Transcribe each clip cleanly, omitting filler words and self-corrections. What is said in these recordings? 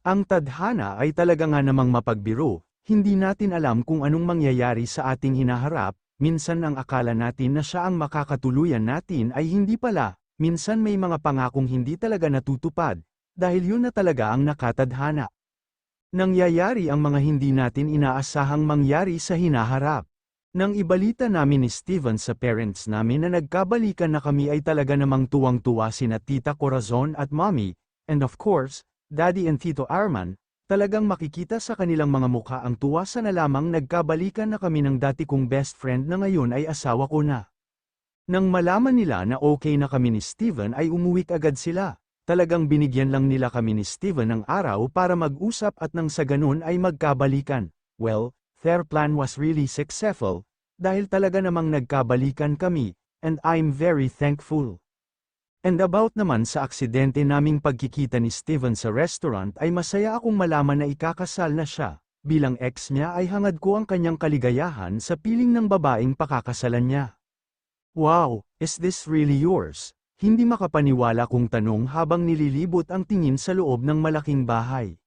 Ang tadhana ay talaga nga namang mapagbiro, hindi natin alam kung anong mangyayari sa ating hinaharap, minsan ang akala natin na siya ang makakatuluyan natin ay hindi pala, minsan may mga pangakong hindi talaga natutupad, dahil yun na talaga ang nakatadhana. Nangyayari ang mga hindi natin inaasahang mangyari sa hinaharap. Nang ibalita namin ni Steven sa parents namin na nagkabalikan na kami ay talaga namang tuwang-tuwa sina Tita Corazon at Mommy, and of course, Daddy and Tito Arman, talagang makikita sa kanilang mga mukha ang tuwa sa na lamang nagkabalikan na kami ng dati kong best friend na ngayon ay asawa ko na. Nang malaman nila na okay na kami ni Steven ay umuwi agad sila. Talagang binigyan lang nila kami ni Steven ng araw para mag-usap at nang sa ganun ay magkabalikan. Well, their plan was really successful, dahil talaga namang nagkabalikan kami, and I'm very thankful. And about naman sa aksidente naming pagkikita ni Steven sa restaurant ay masaya akong malaman na ikakasal na siya. Bilang ex niya ay hangad ko ang kanyang kaligayahan sa piling ng babaeng pakakasalan niya. Wow, is this really yours? Hindi makapaniwala kong tanong habang nililibot ang tingin sa loob ng malaking bahay.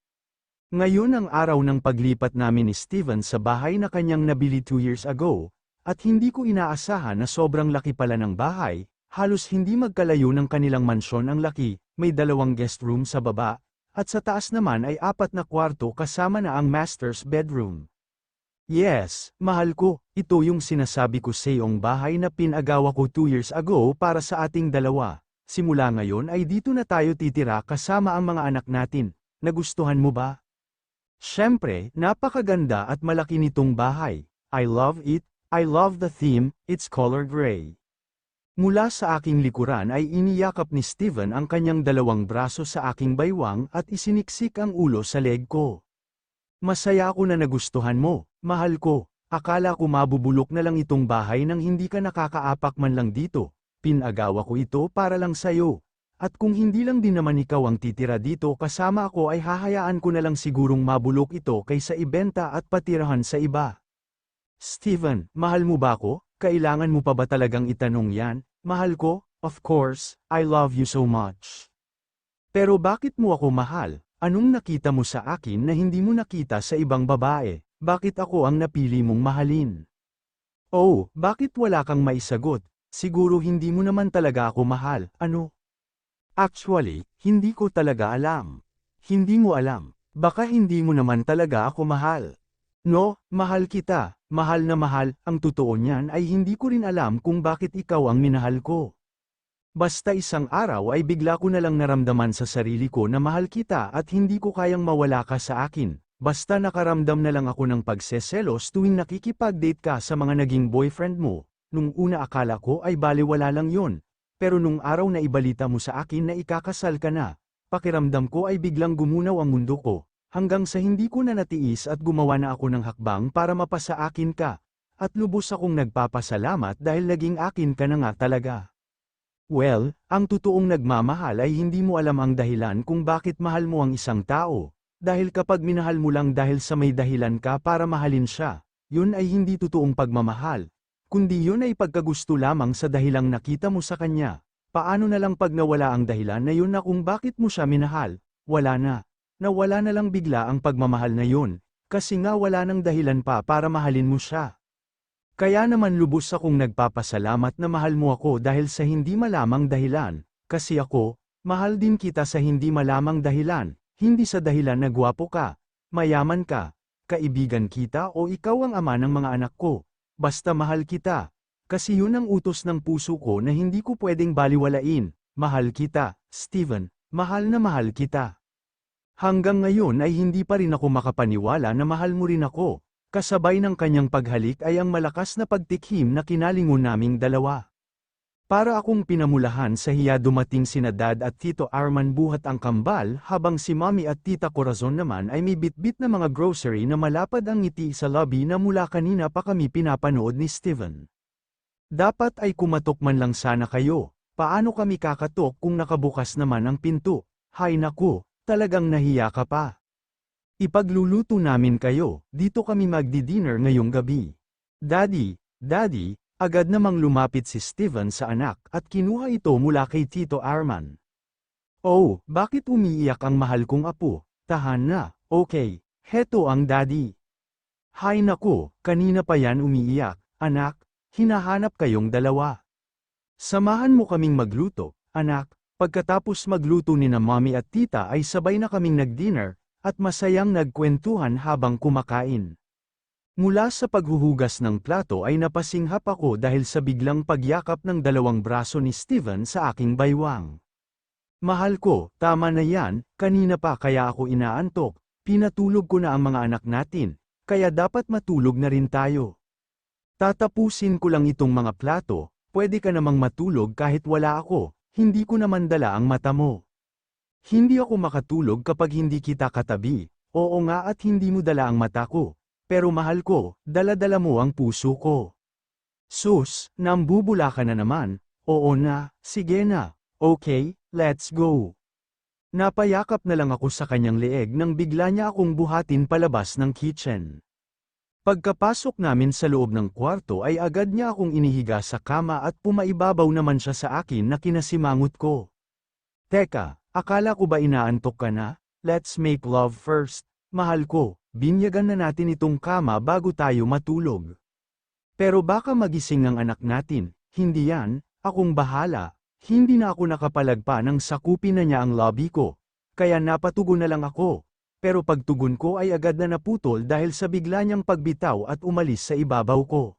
Ngayon ang araw ng paglipat namin ni Steven sa bahay na kanyang nabili 2 years ago, at hindi ko inaasahan na sobrang laki pala ng bahay. Halos hindi magkalayo ng kanilang mansyon ang laki, may 2 guest room sa baba, at sa taas naman ay 4 na kwarto kasama na ang master's bedroom. Yes, mahal ko, ito yung sinasabi ko sa iyong bahay na pinagawa ko 2 years ago para sa ating dalawa. Simula ngayon ay dito na tayo titira kasama ang mga anak natin. Nagustuhan mo ba? Siyempre, napakaganda at malaki nitong bahay. I love it, I love the theme, it's color gray. Mula sa aking likuran ay iniyakap ni Steven ang kanyang 2 braso sa aking baywang at isiniksik ang ulo sa leg ko. Masaya ako na nagustuhan mo, mahal ko. Akala ko mabubulok na lang itong bahay nang hindi ka nakakaapak man lang dito. Pinagawa ko ito para lang sayo. At kung hindi lang din naman ikaw ang titira dito kasama ako ay hahayaan ko na lang sigurong mabulok ito kaysa ibenta at patirahan sa iba. Steven, mahal mo ba ako? Kailangan mo pa ba talagang itanong yan? Mahal ko, of course, I love you so much. Pero bakit mo ako mahal? Anong nakita mo sa akin na hindi mo nakita sa ibang babae? Bakit ako ang napili mong mahalin? Oh, bakit wala kang maisagot? Siguro hindi mo naman talaga ako mahal, ano? Actually, hindi ko talaga alam. Hindi mo alam. Baka hindi mo naman talaga ako mahal. No, mahal kita. Mahal na mahal, ang totoo niyan ay hindi ko rin alam kung bakit ikaw ang minahal ko. Basta isang araw ay bigla ko na lang naramdaman sa sarili ko na mahal kita at hindi ko kayang mawala ka sa akin. Basta nakaramdam na lang ako ng pagseselos tuwing nakikipag-date ka sa mga naging boyfriend mo. Nung una akala ko ay baliwala lang yon. Pero nung araw na ibalita mo sa akin na ikakasal ka na, pakiramdam ko ay biglang gumunaw ang mundo ko. Hanggang sa hindi ko na natiis at gumawa na ako ng hakbang para mapasa akin ka. At lubos akong nagpapasalamat dahil naging akin ka na nga talaga. Well, ang totoong nagmamahal ay hindi mo alam ang dahilan kung bakit mahal mo ang isang tao. Dahil kapag minahal mo lang dahil sa may dahilan ka para mahalin siya, yun ay hindi totoong pagmamahal. Kundi yun ay pagkagusto lamang sa dahilang nakita mo sa kanya. Paano na lang pag nawala ang dahilan na yun na kung bakit mo siya minahal? Wala na. Nawala na lang bigla ang pagmamahal na yun, kasi nga wala nang dahilan pa para mahalin mo siya. Kaya naman lubos akong nagpapasalamat na mahal mo ako dahil sa hindi malamang dahilan, kasi ako, mahal din kita sa hindi malamang dahilan, hindi sa dahilan na gwapo ka, mayaman ka, kaibigan kita o ikaw ang ama ng mga anak ko, basta mahal kita. Kasi yun ang utos ng puso ko na hindi ko pwedeng baliwalain, mahal kita, Steven, mahal na mahal kita. Hanggang ngayon ay hindi pa rin ako makapaniwala na mahal mo rin ako, kasabay ng kanyang paghalik ay ang malakas na pagtikhim na kinalingon naming dalawa. Para akong pinamulahan sa hiya dumating sina Dad at Tito Arman buhat ang kambal habang si Mommy at Tita Corazon naman ay may bitbit na mga grocery na malapad ang ngiti sa lobby na mula kanina pa kami pinapanood ni Steven. Dapat ay kumatok man lang sana kayo, paano kami kakatok kung nakabukas naman ang pinto? Hay naku! Talagang nahiya ka pa. Ipagluluto namin kayo, dito kami magdi-dinner ngayong gabi. Daddy, agad namang lumapit si Steven sa anak at kinuha ito mula kay Tito Arman. Oh, bakit umiiyak ang mahal kong apo? Tahan na, okay, heto ang daddy. Hay naku, kanina pa yan umiiyak, anak, hinahanap kayong dalawa. Samahan mo kaming magluto, anak. Pagkatapos magluto ni na mommy at tita ay sabay na kaming nag-dinner, at masayang nagkwentuhan habang kumakain. Mula sa paghuhugas ng plato ay napasinghap ako dahil sa biglang pagyakap ng dalawang braso ni Steven sa aking baywang. Mahal ko, tama na yan, kanina pa kaya ako inaantok, pinatulog ko na ang mga anak natin, kaya dapat matulog na rin tayo. Tatapusin ko lang itong mga plato, pwede ka namang matulog kahit wala ako, hindi ko naman dala ang mata mo. Hindi ako makatulog kapag hindi kita katabi, oo nga at hindi mo dala ang mata ko. Pero mahal ko, dala-dala mo ang puso ko. Sus, nambubula ka na naman, oo na, sige na, okay, let's go. Napayakap na lang ako sa kanyang leeg nang bigla niya akong buhatin palabas ng kitchen. Pagkapasok namin sa loob ng kwarto ay agad niya akong inihiga sa kama at pumaibabaw naman siya sa akin na kinasimangot ko. Teka, akala ko ba inaantok ka na? Let's make love first, mahal ko. Binyagan na natin itong kama bago tayo matulog. Pero baka magising ng anak natin, hindi yan, akong bahala, hindi na ako nakapalagpa nang sakupin na niya ang lobby ko, kaya napatugon na lang ako, pero pagtugon ko ay agad na naputol dahil sa bigla niyang pagbitaw at umalis sa ibabaw ko.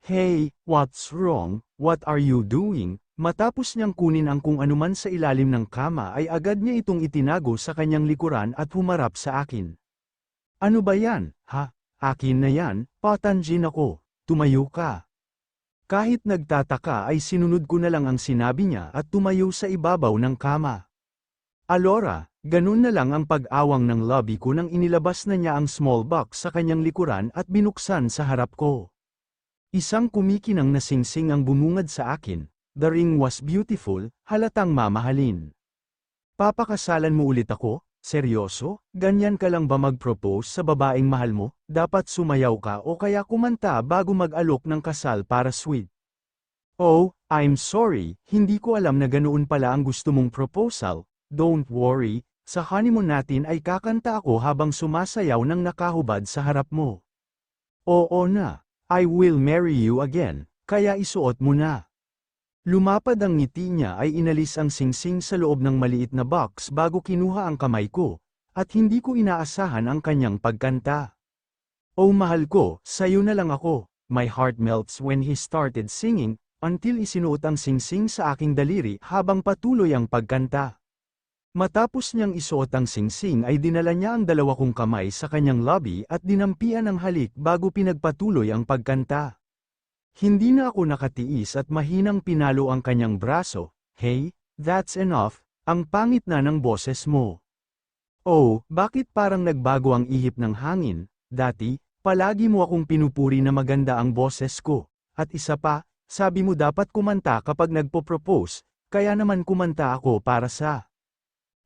Hey, what's wrong, what are you doing? Matapos niyang kunin ang kung anuman sa ilalim ng kama ay agad niya itong itinago sa kanyang likuran at humarap sa akin. Ano ba yan, ha? Akin na yan, patanjin ako, tumayo ka. Kahit nagtataka ay sinunod ko na lang ang sinabi niya at tumayo sa ibabaw ng kama. Alora, ganun na lang ang pag-awang ng lobby ko nang inilabas na niya ang small box sa kanyang likuran at binuksan sa harap ko. Isang kumikinang na singsing ang bumungad sa akin, the ring was beautiful, halatang mamahalin. Papakasalan mo ulit ako? Seryoso? Ganyan ka lang ba mag-propose sa babaeng mahal mo? Dapat sumayaw ka o kaya kumanta bago mag-alok ng kasal para sweet. Oh, I'm sorry, hindi ko alam na ganoon pala ang gusto mong proposal. Don't worry, sa honeymoon natin ay kakanta ako habang sumasayaw ng nakahubad sa harap mo. Oo na, I will marry you again, kaya isuot mo na. Lumapad ang ngiti niya ay inalis ang singsing sa loob ng maliit na box bago kinuha ang kamay ko, at hindi ko inaasahan ang kanyang pagkanta. Oh mahal ko, sayo na lang ako, my heart melts when he started singing, until isinuot ang singsing sa aking daliri habang patuloy ang pagkanta. Matapos niyang isuot ang singsing ay dinala niya ang dalawa kong kamay sa kanyang lobby at dinampian ng halik bago pinagpatuloy ang pagkanta. Hindi na ako nakatiis at mahinang pinalo ang kanyang braso. Hey, that's enough, ang pangit na ng boses mo. Oh, bakit parang nagbago ang ihip ng hangin? Dati, palagi mo akong pinupuri na maganda ang boses ko. At isa pa, sabi mo dapat kumanta kapag nagpo-propose, kaya naman kumanta ako para sa.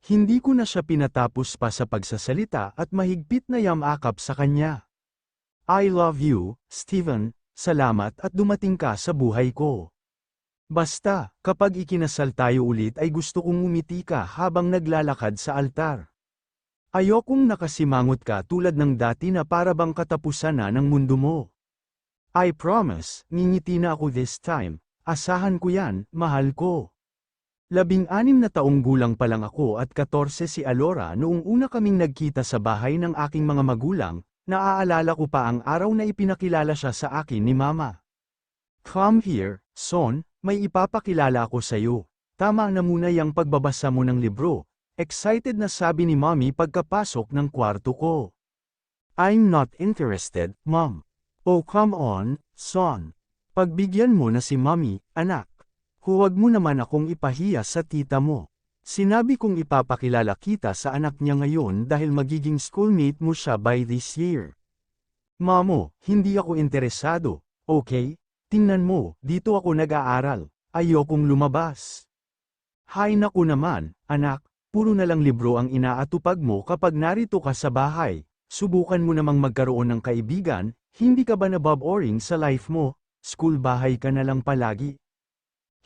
Hindi ko na siya pinatapos pa sa pagsasalita at mahigpit na yamakap sa kanya. I love you, Steven. Salamat at dumating ka sa buhay ko. Basta, kapag ikinasal tayo ulit ay gusto kong umiti ka habang naglalakad sa altar. Ayokong nakasimangot ka tulad ng dati na para bang katapusan na ng mundo mo. I promise, ngingiti na ako this time, asahan ko yan, mahal ko. 16 na taong gulang pa lang ako at 14 si Alora noong una kaming nagkita sa bahay ng aking mga magulang. Naaalala ko pa ang araw na ipinakilala siya sa akin ni Mama. Come here, son, may ipapakilala ako sa'yo. Tama na muna yung pagbabasa mo ng libro. Excited na sabi ni Mommy pagkapasok ng kwarto ko. I'm not interested, Mom. Oh come on, son. Pagbigyan mo na si Mommy, anak. Huwag mo naman akong ipahiya sa tita mo. Sinabi kong ipapakilala kita sa anak niya ngayon dahil magiging schoolmate mo siya by this year. Mamo, hindi ako interesado, okay? Tingnan mo, dito ako nag-aaral, ayokong lumabas. Hay naku naman, anak, puro na lang libro ang inaatupag mo kapag narito ka sa bahay. Subukan mo namang magkaroon ng kaibigan, hindi ka ba naboboring sa life mo? School bahay ka na lang palagi.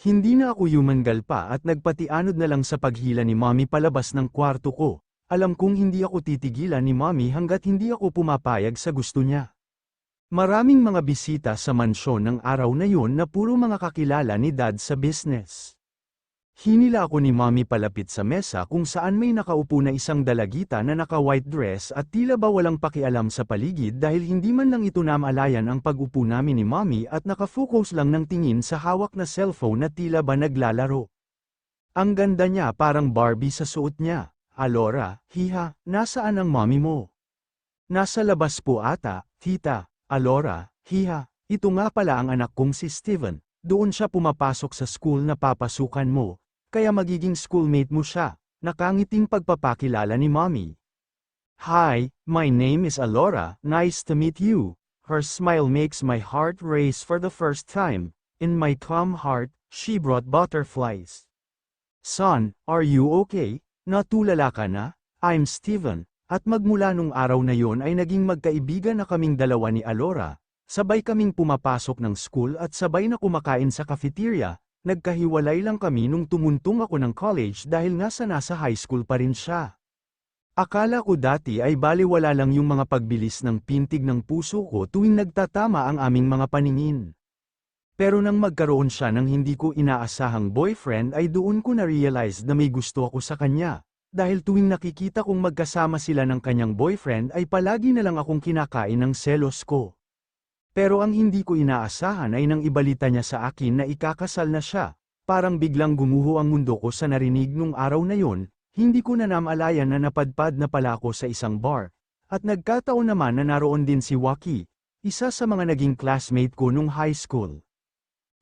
Hindi na ako yumangal pa at nagpatianod na lang sa paghila ni Mommy palabas ng kwarto ko, Alam kong hindi ako titigilan ni Mommy hanggat hindi ako pumapayag sa gusto niya. Maraming mga bisita sa mansyon ng araw na yun na puro mga kakilala ni Dad sa business. Hinila ako ni Mommy palapit sa mesa kung saan may nakaupo na isang dalagita na naka-white dress at tila ba walang pakialam sa paligid dahil hindi man lang ito namalayan ang pag-upo namin ni Mommy at nakafocus lang ng tingin sa hawak na cellphone na tila ba naglalaro. Ang ganda niya, parang Barbie sa suot niya. Alora, hiha, nasaan ang Mommy mo? Nasa labas po ata, tita. Alora, hiha, ito nga pala ang anak kong si Steven. Doon siya pumapasok sa school na papasukan mo. Kaya magiging schoolmate mo siya. Nakangiting pagpapakilala ni Mommy. Hi, my name is Alora, nice to meet you. Her smile makes my heart race for the first time. In my calm heart, she brought butterflies. Son, are you okay? Natulala ka na? I'm Steven. At magmula nung araw na yon ay naging magkaibigan na kaming dalawa ni Alora. Sabay kaming pumapasok ng school at sabay na kumakain sa cafeteria. Nagkahiwalay lang kami nung tumuntong ako ng college dahil nasa high school pa rin siya. Akala ko dati ay baliwala lang yung mga pagbilis ng pintig ng puso ko tuwing nagtatama ang aming mga paningin. Pero nang magkaroon siya ng hindi ko inaasahang boyfriend ay doon ko na-realize na may gusto ako sa kanya. Dahil tuwing nakikita kong magkasama sila ng kanyang boyfriend ay palagi na lang akong kinakain ng selos ko. Pero ang hindi ko inaasahan ay nang ibalita niya sa akin na ikakasal na siya, parang biglang gumuho ang mundo ko sa narinig nung araw na yon, hindi ko na namalayan na napadpad na pala ako sa isang bar, at nagkataon naman na naroon din si Waki, isa sa mga naging classmate ko nung high school.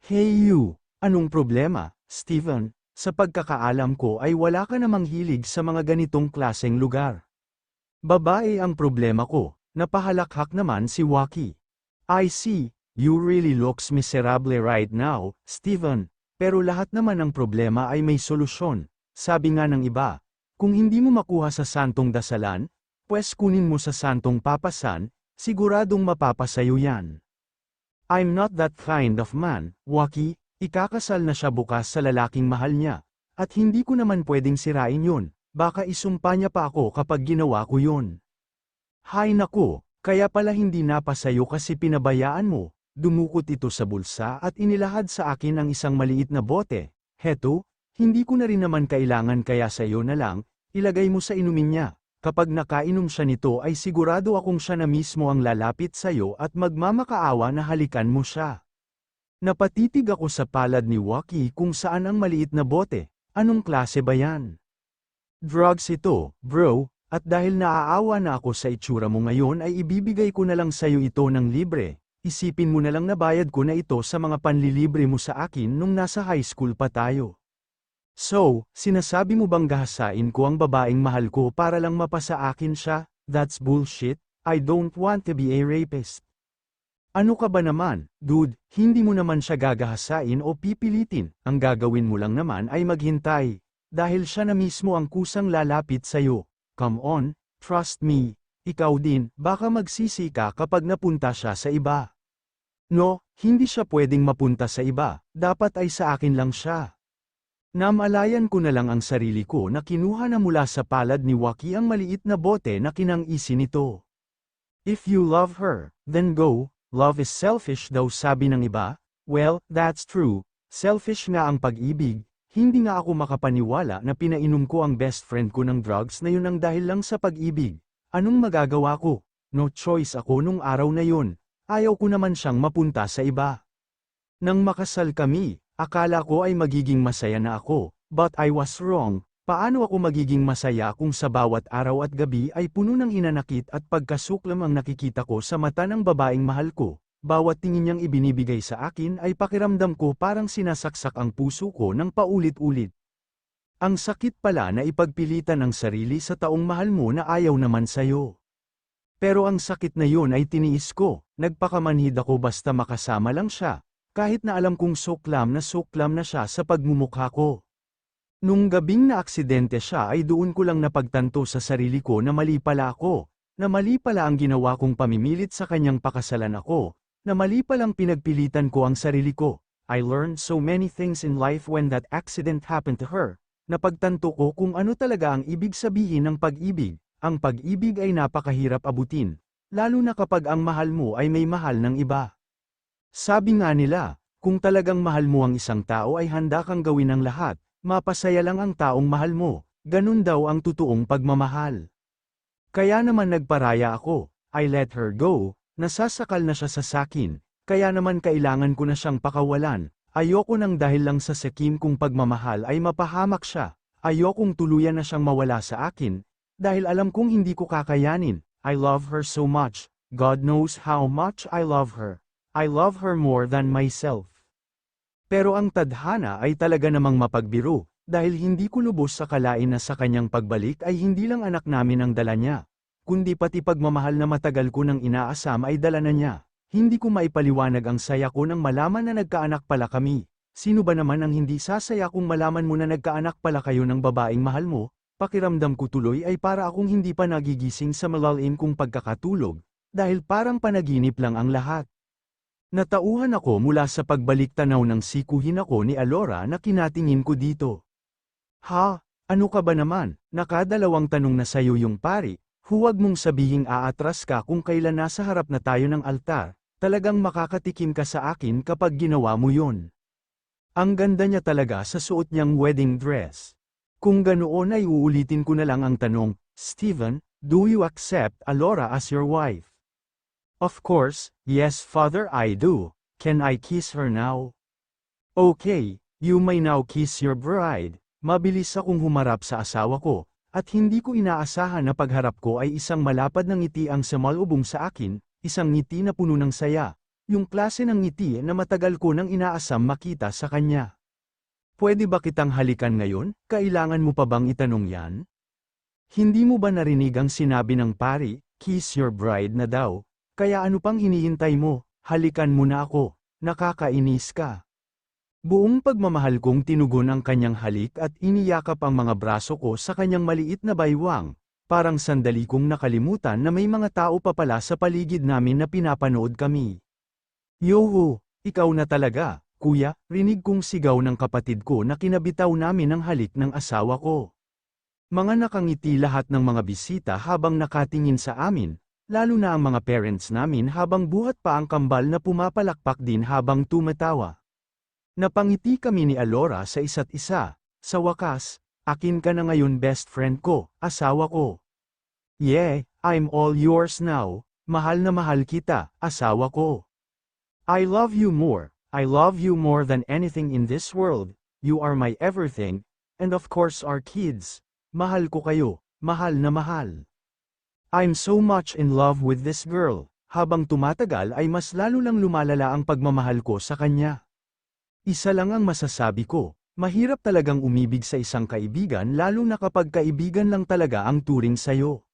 Hey you, anong problema, Steven? Sa pagkakaalam ko ay wala ka namang hilig sa mga ganitong klaseng lugar. Babae ang problema ko, napahalakhak naman si Waki. I see, you really looks miserable right now, Steven, pero lahat naman ng problema ay may solusyon. Sabi nga ng iba, kung hindi mo makuha sa santong dasalan, pues kunin mo sa santong papasan, siguradong mapapasayo yan. I'm not that kind of man, Waki, ikakasal na siya bukas sa lalaking mahal niya, at hindi ko naman pwedeng sirain yun, baka isumpa niya pa ako kapag ginawa ko yun. Hay nako! Kaya pala hindi napasayo kasi pinabayaan mo, dumukot ito sa bulsa at inilahad sa akin ang isang maliit na bote. Heto, hindi ko na rin naman kailangan kaya sayo na lang, ilagay mo sa inumin niya. Kapag nakainom siya nito ay sigurado akong siya na mismo ang lalapit sayo at magmamakaawa na halikan mo siya. Napatitig ako sa palad ni Waki kung saan ang maliit na bote, anong klase ba yan? Drugs ito, bro. At dahil naaawa na ako sa itsura mo ngayon ay ibibigay ko na lang sayo ito ng libre, isipin mo na lang na bayad ko na ito sa mga panlilibre mo sa akin nung nasa high school pa tayo. So, sinasabi mo bang gahasain ko ang babaeng mahal ko para lang mapasa akin siya? That's bullshit, I don't want to be a rapist. Ano ka ba naman, dude, hindi mo naman siya gagahasain o pipilitin, ang gagawin mo lang naman ay maghintay, dahil siya na mismo ang kusang lalapit sayo. Come on, trust me, ikaw din, baka magsisi ka kapag napunta siya sa iba. No, hindi siya pwedeng mapunta sa iba, dapat ay sa akin lang siya. Namalayan ko na lang ang sarili ko na kinuha na mula sa palad ni Waki ang maliit na bote na kinang-isi nito. If you love her, then go, love is selfish daw sabi ng iba, well, that's true, selfish nga ang pag-ibig. Hindi nga ako makapaniwala na pinainom ko ang best friend ko ng drugs na yun ang dahil lang sa pag-ibig. Anong magagawa ko? No choice ako nung araw na yun. Ayaw ko naman siyang mapunta sa iba. Nang makasal kami, akala ko ay magiging masaya na ako, but I was wrong. Paano ako magiging masaya kung sa bawat araw at gabi ay puno ng hinanakit at pagkasuklam ang nakikita ko sa mata ng babaeng mahal ko? Bawat tingin niyang ibinibigay sa akin ay pakiramdam ko parang sinasaksak ang puso ko ng paulit-ulit. Ang sakit pala na ipagpilitan ang sarili sa taong mahal mo na ayaw naman sayo. Pero ang sakit na yun ay tiniis ko, nagpakamanhid ako basta makasama lang siya, kahit na alam kong suklam na siya sa pagmumukha ko. Nung gabing na aksidente siya ay doon ko lang napagtanto sa sarili ko na mali pala ako, na mali pala ang ginawa kong pamimilit sa kanyang pakasalan ako, na mali palang pinagpilitan ko ang sarili ko. I learned so many things in life when that accident happened to her. Napagtanto ko kung ano talaga ang ibig sabihin ng pag-ibig. Ang pag-ibig ay napakahirap abutin, lalo na kapag ang mahal mo ay may mahal ng iba. Sabi nga nila, kung talagang mahal mo ang isang tao ay handa kang gawin ang lahat, mapasaya lang ang taong mahal mo, ganun daw ang totoong pagmamahal. Kaya naman nagparaya ako, I let her go, nasasakal na siya sa sakin, kaya naman kailangan ko na siyang pakawalan. Ayoko nang dahil lang sa sakim kong pagmamahal ay mapahamak siya. Ayokong tuluyan na siyang mawala sa akin, dahil alam kong hindi ko kakayanin. I love her so much, God knows how much I love her. I love her more than myself. Pero ang tadhana ay talaga namang mapagbiro, dahil hindi ko lubos sa kalain na sa kanyang pagbalik ay hindi lang anak namin ang dala niya, kundi pati pagmamahal na matagal ko nang inaasam ay dala na niya. Hindi ko maipaliwanag ang saya ko nang malaman na nagkaanak pala kami. Sino ba naman ang hindi sasaya kung malaman mo na nagkaanak pala kayo ng babaeng mahal mo? Pakiramdam ko tuloy ay para akong hindi pa nagigising sa malalim kong pagkakatulog, dahil parang panaginip lang ang lahat. Natauhan ako mula sa pagbalik tanaw ng sikuhin ako ni Alora na kinatingin ko dito. Ha? Ano ka ba naman? Nakadalawang tanong na sayo yung pari, huwag mong sabihing aatras ka kung kailan nasa harap na tayo ng altar. Talagang makakatikim ka sa akin kapag ginawa mo yun. Ang ganda niya talaga sa suot niyang wedding dress. Kung ganoon ay uulitin ko na lang ang tanong, Steven, do you accept Alora as your wife? Of course, yes father I do. Can I kiss her now? Okay, you may now kiss your bride. Mabilis akong humarap sa asawa ko, at hindi ko inaasahan na pagharap ko ay isang malapad na ngiti ang sumalubong sa akin. Isang ngiti na puno ng saya, yung klase ng ngiti na matagal ko nang inaasam makita sa kanya. Pwede ba kitang halikan ngayon? Kailangan mo pa bang itanong yan? Hindi mo ba narinig ang sinabi ng pari, kiss your bride na daw? Kaya ano pang hinihintay mo? Halikan mo na ako, nakakainis ka. Buong pagmamahal kong tinugon ang kanyang halik at iniyakap ang mga braso ko sa kanyang maliit na baywang. Parang sandali kong nakalimutan na may mga tao pa pala sa paligid namin na pinapanood kami. Yoho, ikaw na talaga, kuya, rinig kong sigaw ng kapatid ko na kinabitaw namin ang halik ng asawa ko. Mga nakangiti lahat ng mga bisita habang nakatingin sa amin, lalo na ang mga parents namin habang buhat pa ang kambal na pumapalakpak din habang tumatawa. Napangiti kami ni Alora sa isa't isa, sa wakas. Akin ka na ngayon best friend ko, asawa ko. Yeah, I'm all yours now, mahal na mahal kita, asawa ko. I love you more, I love you more than anything in this world, you are my everything, and of course our kids. Mahal ko kayo, mahal na mahal. I'm so much in love with this girl, habang tumatagal ay mas lalo lang lumalala ang pagmamahal ko sa kanya. Isa lang ang masasabi ko. Mahirap talagang umibig sa isang kaibigan lalo na kapag kaibigan lang talaga ang turing sayo.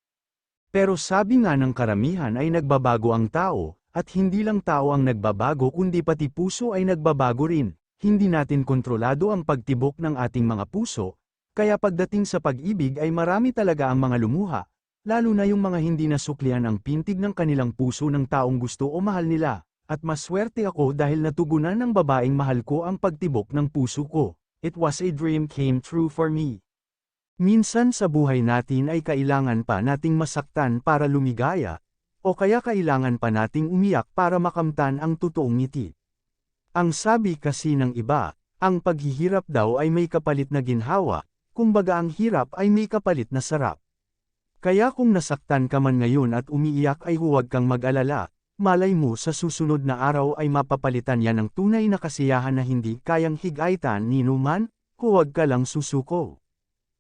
Pero sabi nga ng karamihan ay nagbabago ang tao, at hindi lang tao ang nagbabago kundi pati puso ay nagbabago rin. Hindi natin kontrolado ang pagtibok ng ating mga puso, kaya pagdating sa pag-ibig ay marami talaga ang mga lumuha, lalo na yung mga hindi nasuklian ang pintig ng kanilang puso ng taong gusto o mahal nila, at maswerte ako dahil natugunan ng babaeng mahal ko ang pagtibok ng puso ko. It was a dream came true for me. Minsan sa buhay natin ay kailangan pa nating masaktan para lumigaya, o kaya kailangan pa nating umiyak para makamtan ang totoong ngiti. Ang sabi kasi ng iba, ang paghihirap daw ay may kapalit na ginhawa, kumbaga ang hirap ay may kapalit na sarap. Kaya kung nasaktan ka man ngayon at umiiyak ay huwag kang mag-alala, malay mo sa susunod na araw ay mapapalitan yan ng tunay na kasiyahan na hindi kayang higaitan ni numan, huwag ka lang susuko.